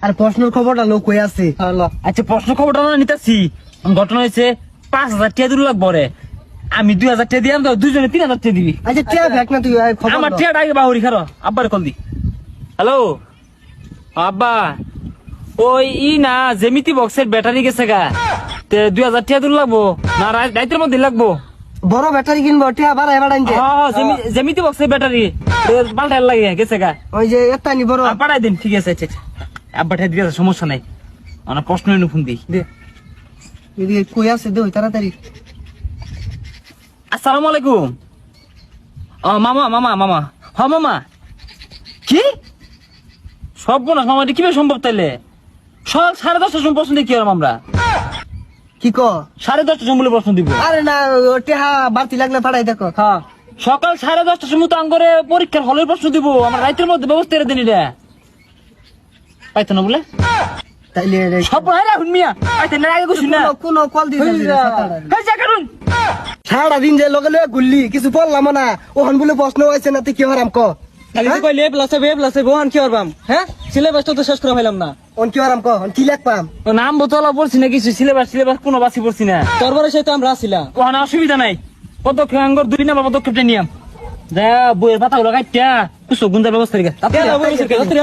আর প্রশ্নের খবরটা লোক হয়ে আছে। আচ্ছা প্রশ্ন খবরটা না নিতেছি। ঘটনা হয়েছে 5,000 টাকা দূর লাগবো রে। আমি 2,000 টাকা দিলাম তো, দুজনে 3,000 টাকা দিবি। আচ্ছা টিয়া ভেক না তুই খবর আমার টাকাটা আগে বাহুরি খারো, আব্বার কল দি। হ্যালো আব্বা, ওই না জেমিতি বক্সের ব্যাটারি গেছে গা, 2,000 টাকা দূর লাগবো না, রাইতের মধ্যে লাগবো। বড় ব্যাটারি কিনবো টিয়া বাড়াই বাড়াইছে। জেমিতি বক্সের ব্যাটারি পাল্টার লাগে গেছে গা। ওই যে একটা নি বড় পাঠাই দিন। ঠিক আছে আচ্ছা আব্বা ঠাই দিয়ে সমস্যা নাই। আমার প্রশ্ন এনে ফোন দিই। এদিকে কই আছে দে তাড়াতাড়ি। আসসালামু আলাইকুম। মামা মামা মামা হ মামা। কি সব বোনাস মামা, এটা কিভাবে সম্ভব? তাইলে সকাল 10:30টার সময় প্রশ্ন দিয়ে কি হলাম আমরা? কি ক 10:30টার সময় বলে প্রশ্ন দিব? আরে না টিয়া বাড়তি লাগলে পাঠাই দেখো। হ্যাঁ সকাল 10:30টার সময় তো আঙ্গরে পরীক্ষার হলের প্রশ্ন দিব। আমার রাইতের মধ্যে ব্যবস্থা করে দিন। এটা পাইতো না বলে তাইলে সব রাখুন মিয়া। পাইতো না আগে কিছু না। কোন কল দিয়েছে সারাটা সারাদিন যে লগে লগে ঘুরলি কিছু বললাম না, ওখান বলে প্রশ্ন হয়েছে না তুই কি হারাম ক কইলে প্লাসে বে প্লাসে বোহান কি করবাম? হ্যাঁ সিলেবাসটা তো শেষ করে হইলাম না। অন কি হারাম ক কি লেখপাম? নাম বোতলা পড়ছি না, কিছু সিলেবাস কোনো বাসি পড়ছি না। তোর বড় সেই তো আমরা আসিলাম। ওখানে অসুবিধা নাই। পদক্ষেপ আঙ্গর 2 নাম্বার পদক্ষেপটা নিয়াম। যা বইয়ের পাতা গুলো কাটটা কিছু গুন্দার ব্যবস্থা রেখে তাড়াতাড়ি